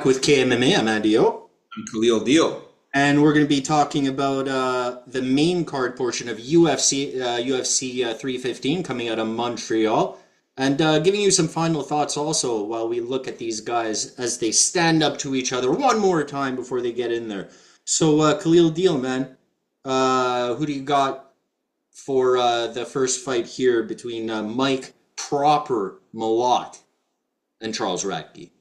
back with KMMA. I'm Adio. I'm Khalil Deal. And we're going to be talking about the main card portion of UFC 315 coming out of Montreal. And giving you some final thoughts also while we look at these guys as they stand up to each other one more time before they get in there. So, Khalil Deal, man, who do you got for the first fight here between Mike Proper Malott and Charles Radke?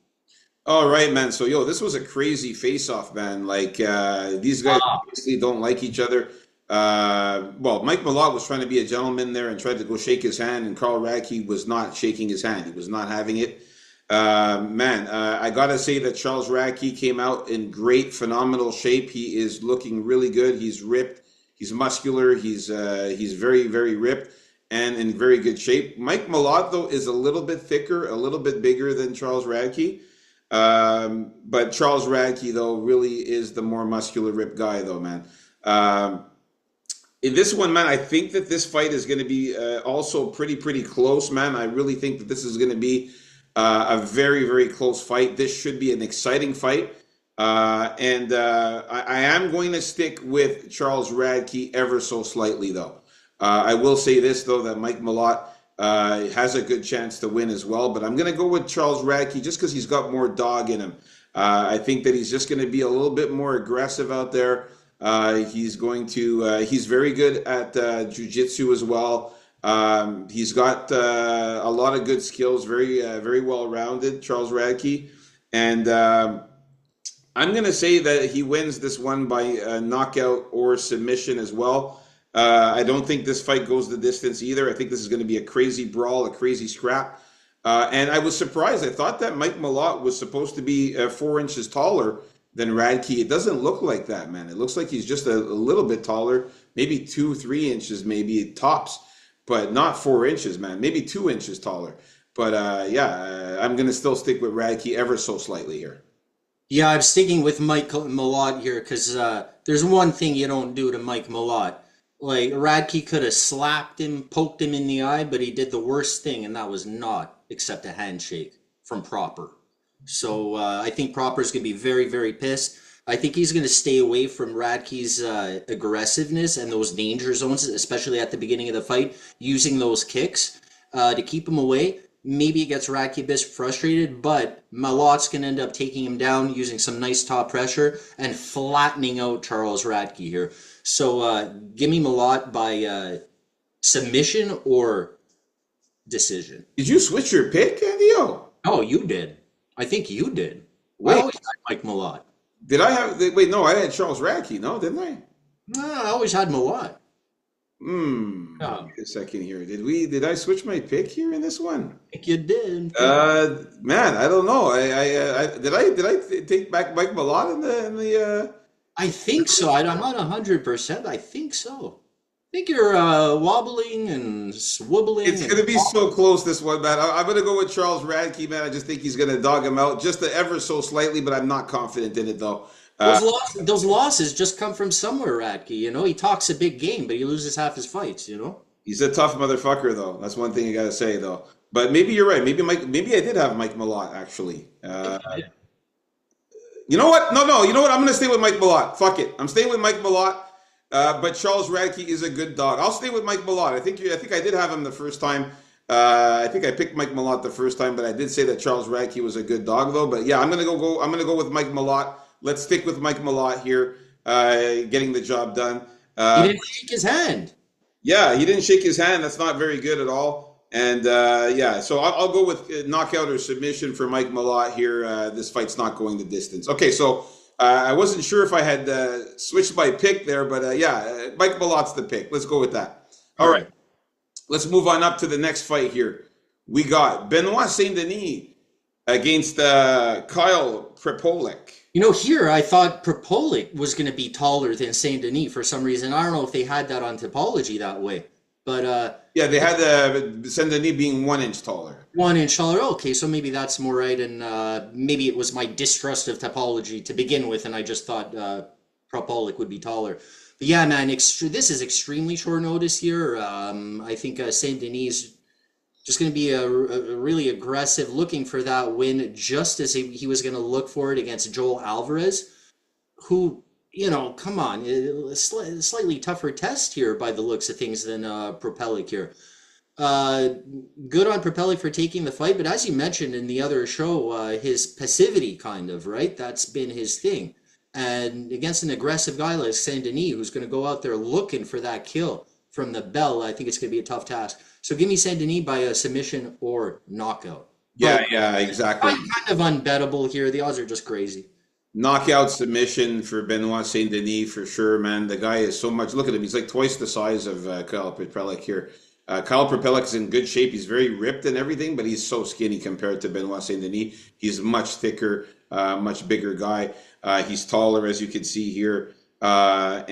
All right, man. So, this was a crazy face-off, man. Like, these guys obviously don't like each other. Well, Mike Malott was trying to be a gentleman there and tried to go shake his hand, and Carl Radke was not shaking his hand. He was not having it. I gotta say that Charles Radke came out in great, phenomenal shape. He is looking really good. He's ripped. He's muscular. He's very, very ripped and in very good shape. Mike Malott, though, is a little bit thicker, a little bit bigger than Charles Radke. But Charles Radke, though, really is the more muscular, ripped guy, though, man. In this one, man, I think that this fight is going to be also pretty close, man. I really think that this is going to be a very, very close fight. This should be an exciting fight. I am going to stick with Charles Radke ever so slightly, though. I will say this, though, that Mike Malott has a good chance to win as well. But I'm going to go with Charles Radke just because he's got more dog in him. I think that he's just going to be a little bit more aggressive out there. He's very good at jiu-jitsu as well. He's got a lot of good skills, very well-rounded, Charles Radke. And I'm going to say that he wins this one by knockout or submission as well. I don't think this fight goes the distance either. I think this is going to be a crazy brawl, a crazy scrap. And I was surprised. I thought that Mike Malott was supposed to be 4 inches taller than Radke. It doesn't look like that, man. It looks like he's just a little bit taller, maybe 2-3 inches, maybe tops, but not 4 inches, man. Maybe 2 inches taller. But I'm going to still stick with Radke ever so slightly here. Yeah, I'm sticking with Mike Malott here because there's one thing you don't do to Mike Malott. Like, Radke could have slapped him, poked him in the eye, but he did the worst thing, and that was not accept a handshake from Proper. So I think Proper's going to be very, very pissed. I think he's going to stay away from Radke's aggressiveness and those danger zones, especially at the beginning of the fight, using those kicks to keep him away. Maybe it gets Radke a bit frustrated, but Malott's going to end up taking him down, using some nice top pressure, and flattening out Charles Radke here. So give me Malott by submission or decision. Did you switch your pick, Andio? Oh, you did. I think you did. I Wait, always had Mike Malott. did I have? Wait, no, I had Charles Radke, no, didn't I? No, I always had Malott. Wait a second here. Did I switch my pick here in this one? I think you did. Man, I don't know. Did I take back Mike Malott in the I think so. I'm not 100%. I think so. I think you're wobbling and swibbling. It's And going to be so close, this one, man. I'm going to go with Charles Radke, man. I just think he's going to dog him out just ever so slightly, but I'm not confident in it, though. those losses just come from somewhere, Radke. You know, he talks a big game, but he loses half his fights. You know. He's a tough motherfucker, though. That's one thing you got to say, though. But maybe you're right. Maybe I did have Mike Malott, actually. You know what? No. You know what? I'm going to stay with Mike Malott. Fuck it. I'm staying with Mike Malott. But Charles Radke is a good dog. I'll stay with Mike Malott. I think I did have him the first time. I think I picked Mike Malott the first time, but I did say that Charles Radke was a good dog, though. But yeah, I'm gonna go with Mike Malott. Let's stick with Mike Malott here, getting the job done. He didn't shake his hand. Yeah, he didn't shake his hand. That's not very good at all. And so I'll go with knockout or submission for Mike Malott here. This fight's not going the distance. Okay, so. I wasn't sure if I had switched my pick there, but Mike Malott's the pick. Let's go with that. All right. Let's move on up to the next fight here. We got Benoit Saint Denis against Kyle Prepolek. You know, here I thought Prepolek was going to be taller than Saint Denis for some reason. I don't know if they had that on topology that way, but yeah, they had Saint Denis being 1 inch taller. 1 inch taller. Okay, so maybe that's more right, and maybe it was my distrust of topology to begin with, and I just thought Prepolek would be taller. But yeah, man, this is extremely short notice here. I think Saint Denis just going to be a really aggressive, looking for that win, just as he was going to look for it against Joel Alvarez, who, come on, slightly tougher test here by the looks of things than Propelic here. Uh, Good on Propelli for taking the fight, but as you mentioned in the other show, his passivity kind of, right? That's been his thing. And against an aggressive guy like Saint Denis, who's going to go out there looking for that kill from the bell, I think it's going to be a tough task. So give me Saint Denis by a submission or knockout. Yeah, But yeah, exactly. kind of unbettable here. The odds are just crazy. Knockout submission for Benoit Saint Denis for sure, man. The guy is so much. Look at him; he's like twice the size of Kyle Prepelic here. Kyle Prepelic is in good shape. He's very ripped and everything, but he's so skinny compared to Benoit Saint Denis. He's much thicker, much bigger guy. He's taller, as you can see here. Kyle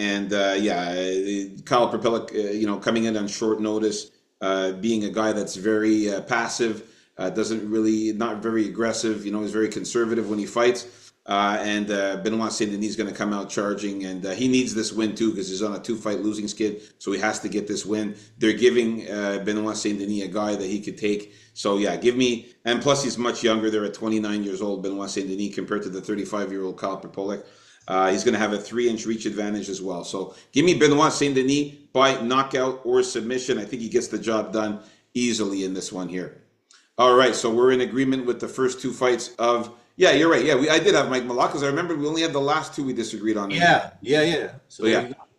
Prepelic, coming in on short notice, being a guy that's very passive, doesn't really, not very aggressive. He's very conservative when he fights. Benoit Saint Denis is going to come out charging, and he needs this win too because he's on a 2-fight losing skid, so he has to get this win. They're giving Benoit Saint Denis a guy that he could take. So yeah, give me, and plus he's much younger. They're at 29 years old, Benoit Saint Denis, compared to the 35-year-old Kyle Prepelic. He's going to have a 3-inch reach advantage as well. So give me Benoit Saint Denis by knockout or submission. I think he gets the job done easily in this one here. All right, so we're in agreement with the first 2 fights of. Yeah, you're right. Yeah, I did have Mike Malott because I remember we only had the last 2 we disagreed on. Yeah. So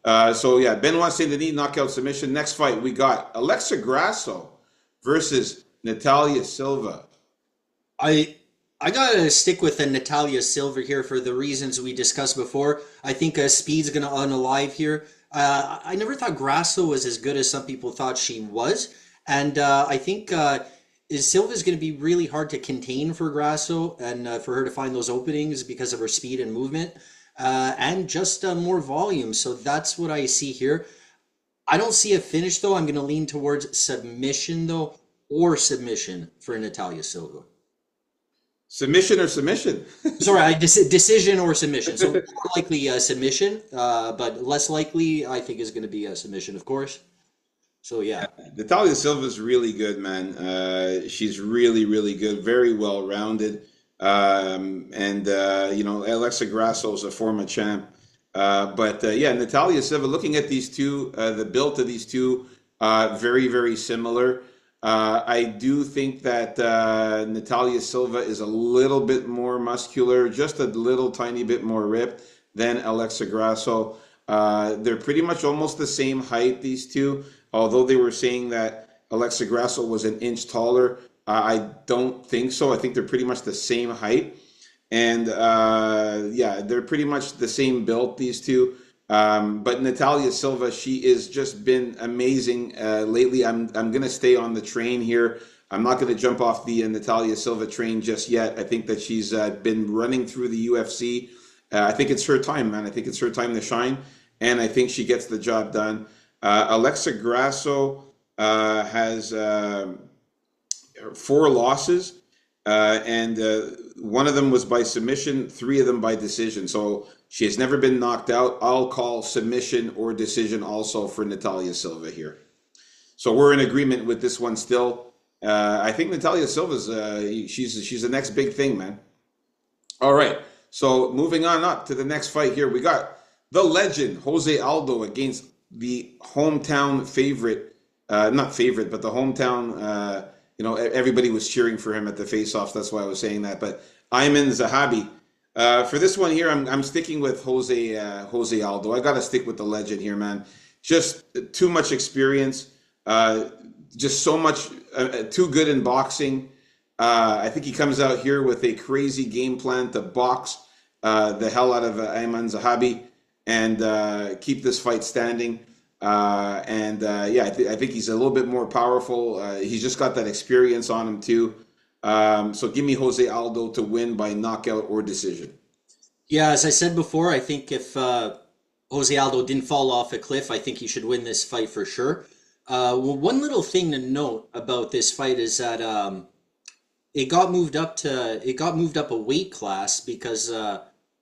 Benoit Saint Denis knockout submission. Next fight we got Alexa Grasso versus Natalia Silva. I gotta stick with the Natalia Silva here for the reasons we discussed before. I think speed's gonna unalive here. I never thought Grasso was as good as some people thought she was, and I think Silva's going to be really hard to contain for Grasso and for her to find those openings because of her speed and movement and just more volume. So that's what I see here. I don't see a finish though. I'm going to lean towards submission though, or submission for Natalia Silva. Submission or submission? Sorry, decision or submission. So more likely submission, but less likely I think is going to be a submission, of course. So yeah. Natalia Silva's really good, man. She's really, really good, very well rounded. Alexa Grasso is a former champ. Natalia Silva, looking at these two, the build of these two, very, very similar. I do think that Natalia Silva is a little bit more muscular, just a little tiny bit more ripped than Alexa Grasso. They're pretty much almost the same height, these two. Although they were saying that Alexa Grasso was an inch taller, I don't think so. I think they're pretty much the same height. And they're pretty much the same build, these two. But Natalia Silva, she has just been amazing lately. I'm going to stay on the train here. I'm not going to jump off the Natalia Silva train just yet. I think that she's been running through the UFC. I think it's her time, man. I think it's her time to shine. And I think she gets the job done. Alexa Grasso has 4 losses, and one of them was by submission, 3 of them by decision. So she has never been knocked out. I'll call submission or decision also for Natalia Silva here. So we're in agreement with this one still. I think Natalia Silva's she's the next big thing, man. All right. So moving on up to the next fight here, we got the legend Jose Aldo against the hometown favorite, not favorite, but the hometown, everybody was cheering for him at the Faceoffs. That's why I was saying that. But Ayman Zahabi. For this one here, I'm sticking with Jose Aldo. I got to stick with the legend here, man. Just too much experience. Just so much, too good in boxing. I think he comes out here with a crazy game plan to box the hell out of Ayman Zahabi and keep this fight standing. I think he's a little bit more powerful. He's just got that experience on him too. So give me Jose Aldo to win by knockout or decision. Yeah, as I said before, I think if Jose Aldo didn't fall off a cliff, I think he should win this fight for sure. One little thing to note about this fight is that it got moved up a weight class because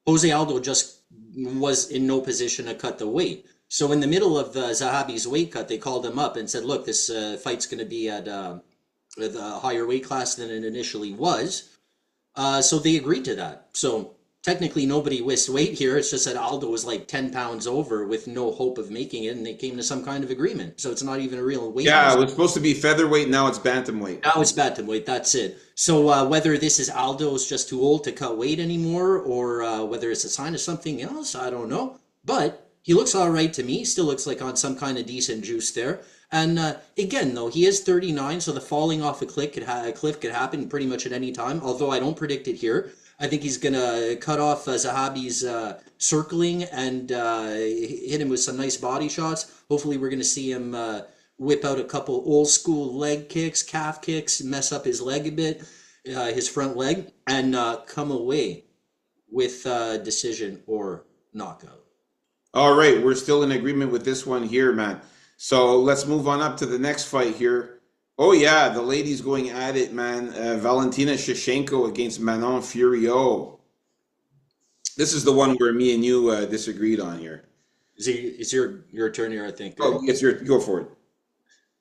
Jose Aldo just was in no position to cut the weight. So in the middle of Zahabi's weight cut, they called him up and said, "Look, this fight's going to be at with a higher weight class than it initially was. So they agreed to that. So technically, nobody missed weight here. It's just that Aldo was like 10 pounds over with no hope of making it, and they came to some kind of agreement. So it's not even a real weight Yeah, miss. it was supposed to be featherweight. Now it's bantamweight. Now it's bantamweight. That's it. So whether this is Aldo's just too old to cut weight anymore, or whether it's a sign of something else, I don't know. But he looks all right to me. Still looks like on some kind of decent juice there. And again, though, he is 39, so the falling off a cliff could happen pretty much at any time. Although I don't predict it here. I think he's gonna cut off Zahabi's circling and hit him with some nice body shots. Hopefully, we're gonna see him whip out a couple old school leg kicks, calf kicks, mess up his leg a bit, his front leg, and come away with decision or knockout. All right, we're still in agreement with this one here, man. So let's move on up to the next fight here. Oh yeah, the ladies going at it, man. Valentina Shevchenko against Manon Fiorot. This is the one where me and you disagreed on here. Is your turn here? I think. Right? Oh, it's your go for it.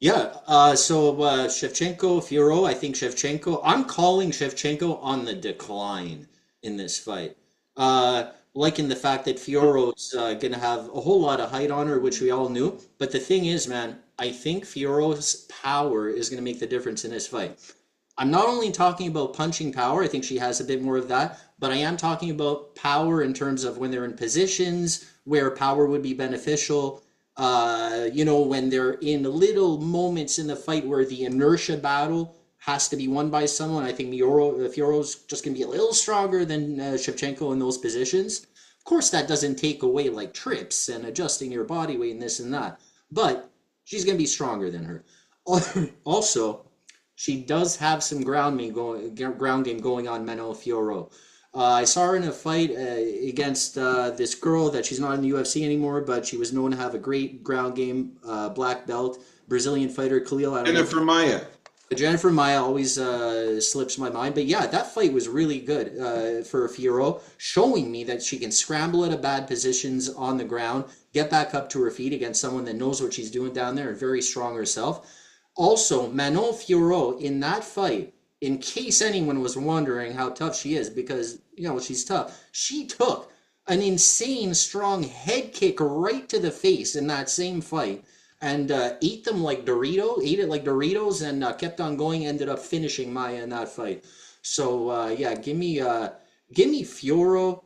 Yeah. So Shevchenko, Fiorot. I think Shevchenko. I'm calling Shevchenko on the decline in this fight. Liking the fact that Fiorot's going to have a whole lot of height on her, which we all knew. But the thing is, man, I think Fiorot's power is going to make the difference in this fight. I'm not only talking about punching power, I think she has a bit more of that, but I am talking about power in terms of when they're in positions where power would be beneficial. When they're in little moments in the fight where the inertia battle has to be won by someone. I think Fioro's just going to be a little stronger than Shevchenko in those positions. Of course, that doesn't take away like trips and adjusting your body weight and this and that, but she's going to be stronger than her. Also, she does have some ground game going on Manon Fiorot. I saw her in a fight against this girl that she's not in the UFC anymore, but she was known to have a great ground game, black belt, Brazilian fighter Khalil. I don't know. Jennifer Maya. Jennifer Maya always slips my mind, but yeah, that fight was really good for Fiorot, showing me that she can scramble out of bad positions on the ground, get back up to her feet against someone that knows what she's doing down there and very strong herself. Also, Manon Fiorot in that fight, in case anyone was wondering how tough she is, because she's tough, she took an insane strong head kick right to the face in that same fight and ate it like Doritos, and kept on going. Ended up finishing Maya in that fight. So yeah, give me Fiorot.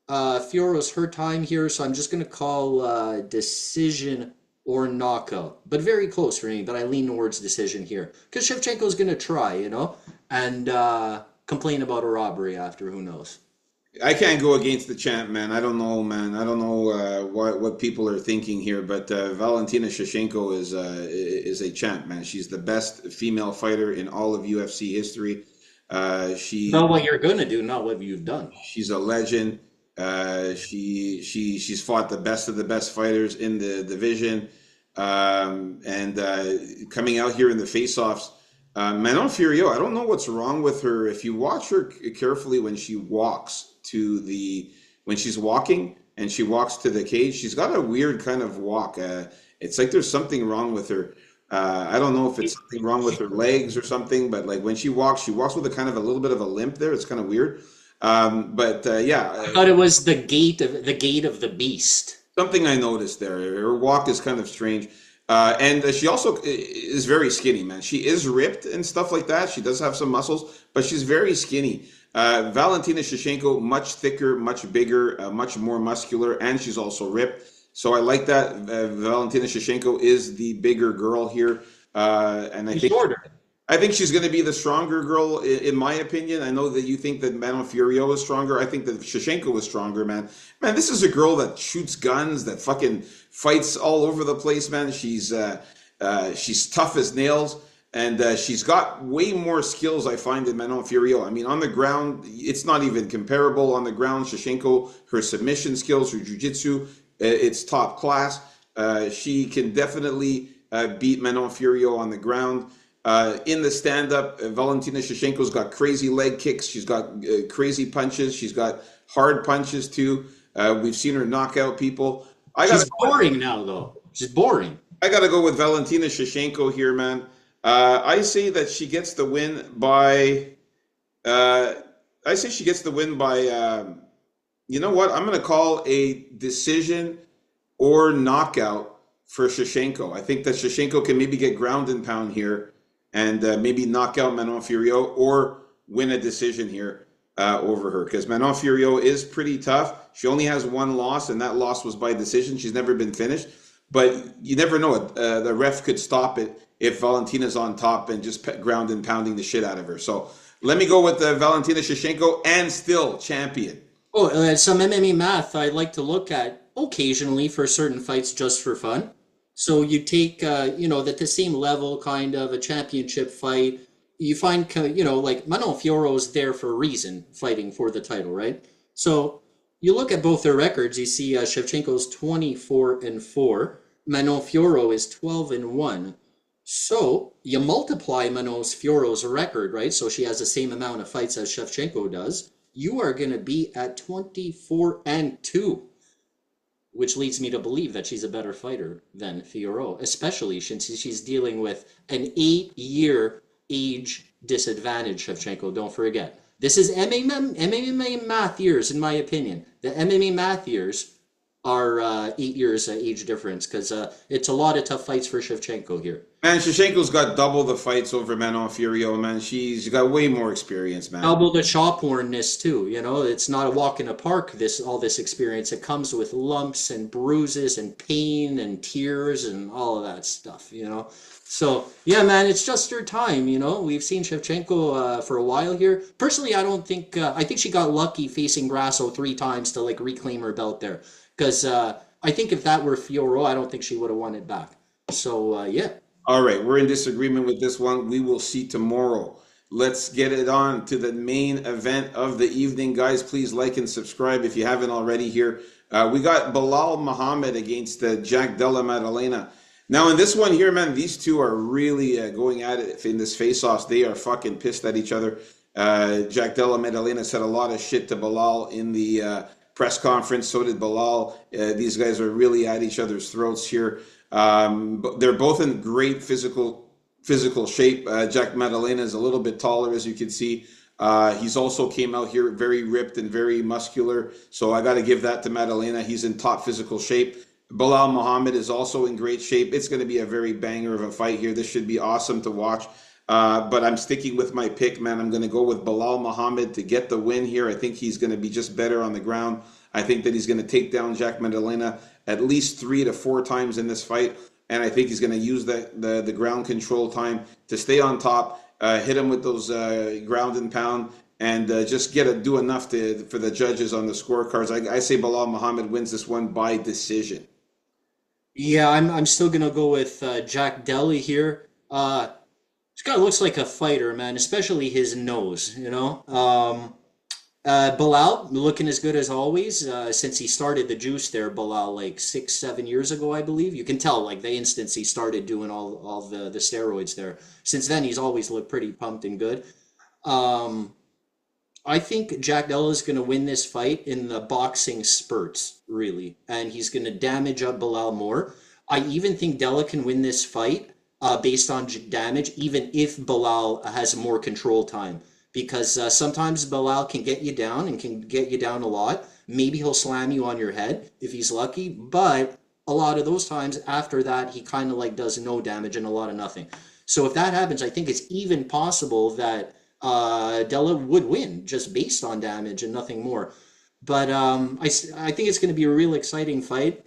Fiorot's her time here, so I'm just gonna call decision or knockout, but very close for me. But I lean towards decision here because Shevchenko's gonna try, and complain about a robbery after. Who knows? I can't go against the champ, man. I don't know, man. I don't know what people are thinking here, but Valentina Shevchenko is a champ, man. She's the best female fighter in all of UFC history. Not what you're gonna do, not what you've done. She's a legend. She's fought the best of the best fighters in the division, and coming out here in the face-offs. Manon Fiorot, I don't know what's wrong with her. If you watch her carefully when she walks when she's walking and she walks to the cage, she's got a weird kind of walk. It's like there's something wrong with her. I don't know if it's something wrong with her legs or something, but like when she walks with a kind of a little bit of a limp there. It's kind of weird. Yeah. I thought it was the gait of the beast. Something I noticed there. Her walk is kind of strange. And she also is very skinny, man. She is ripped and stuff like that. She does have some muscles, but she's very skinny. Valentina Shevchenko, much thicker, much bigger, much more muscular, and she's also ripped. So I like that. Valentina Shevchenko is the bigger girl here. And I think Shorter. I think she's going to be the stronger girl, in my opinion. I know that you think that Manon Fiorot is stronger. I think that Shevchenko is stronger, man. Man, this is a girl that shoots guns, that fucking fights all over the place, man. She's tough as nails, and she's got way more skills, I find, than Manon Fiorot. I mean, on the ground, it's not even comparable. On the ground, Shevchenko, her submission skills, her jiu-jitsu, it's top class. She can definitely beat Manon Fiorot on the ground. In the stand-up, Valentina Shevchenko's got crazy leg kicks. She's got crazy punches. She's got hard punches too. We've seen her knock out people. She's boring now, though. She's boring. I gotta go with Valentina Shevchenko here, man. I say that she gets the win by. Uh, I say she gets the win by. You know what? I'm going to call a decision or knockout for Shevchenko. I think that Shevchenko can maybe get ground and pound here and maybe knock out Manon Fiorot or win a decision here over her because Manon Fiorot is pretty tough. She only has one loss, and that loss was by decision. She's never been finished, but you never know it. The ref could stop it if Valentina's on top and just ground and pounding the shit out of her. So let me go with Valentina Shevchenko and still champion. Oh, some MMA math I like to look at occasionally for certain fights just for fun. So you take, that the same level kind of a championship fight, you find, like Manon Fiorot's there for a reason, fighting for the title, right? So you look at both their records, you see Shevchenko's 24-4, Manon Fiorot is 12-1. So you multiply Manon Fiorot's record, right? So she has the same amount of fights as Shevchenko does. You are going to be at 24-2, which leads me to believe that she's a better fighter than Fiorot, especially since she's dealing with an 8-year age disadvantage, Shevchenko. Don't forget. This is MMA math years, in my opinion. The MMA math years are 8 years age difference because it's a lot of tough fights for Shevchenko here. Man, Shevchenko's got double the fights over Manon Fiorot, man. She's got way more experience, man. Double the shop-wornness too, it's not a walk in the park, all this experience. It comes with lumps and bruises and pain and tears and all of that stuff. So, yeah, man, it's just her time, We've seen Shevchenko for a while here. Personally, I think she got lucky facing Grasso 3 times to, reclaim her belt there. Because I think if that were Fiorot, I don't think she would have won it back. So, yeah. All right, we're in disagreement with this one. We will see tomorrow. Let's get it on to the main event of the evening. Guys, please like and subscribe if you haven't already here. We got Belal Muhammad against Jack Della Maddalena. Now, in this one here, man, these two are really going at it in this face-offs. They are fucking pissed at each other. Jack Della Maddalena said a lot of shit to Belal in the press conference. So did Belal. These guys are really at each other's throats here. But they're both in great physical shape. Jack Maddalena is a little bit taller, as you can see. He's also came out here very ripped and very muscular. So I got to give that to Maddalena. He's in top physical shape. Belal Muhammad is also in great shape. It's going to be a very banger of a fight here. This should be awesome to watch. But I'm sticking with my pick, man. I'm going to go with Belal Muhammad to get the win here. I think he's going to be just better on the ground. I think that he's going to take down Jack Maddalena at least 3 to 4 times in this fight. And I think he's going to use the ground control time to stay on top, hit him with those ground and pound, and just do enough for the judges on the scorecards. I say Belal Muhammad wins this one by decision. Yeah, I'm still going to go with Jack Della here. This guy looks like a fighter, man, especially his nose, Belal looking as good as always since he started the juice there, Belal, 6-7 years ago, I believe. You can tell, the instance he started doing all the steroids there. Since then, he's always looked pretty pumped and good. I think Jack Della is going to win this fight in the boxing spurts, really, and he's going to damage up Belal more. I even think Della can win this fight based on damage, even if Belal has more control time. Because sometimes Belal can get you down and can get you down a lot. Maybe he'll slam you on your head if he's lucky. But a lot of those times after that, he kind of does no damage and a lot of nothing. So if that happens, I think it's even possible that Della would win just based on damage and nothing more. But I think it's going to be a real exciting fight.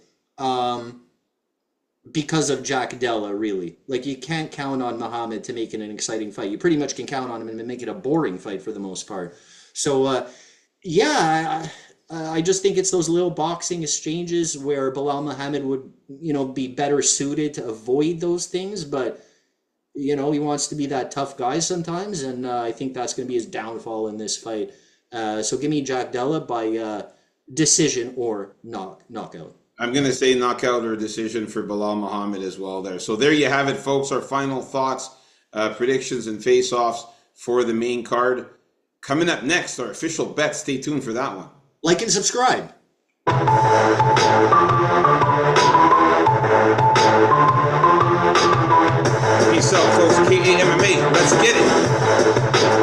Because of Jack Della, really. You can't count on Muhammad to make it an exciting fight. You pretty much can count on him and make it a boring fight for the most part. So, I just think it's those little boxing exchanges where Belal Muhammad would, be better suited to avoid those things. But, he wants to be that tough guy sometimes. And I think that's going to be his downfall in this fight. So give me Jack Della by decision or knockout. I'm going to say knockout or decision for Belal Muhammad as well there. So there you have it, folks. Our final thoughts, predictions, and face-offs for the main card. Coming up next, our official bet. Stay tuned for that one. Like and subscribe. Peace out, folks. aka MMA. Let's get it.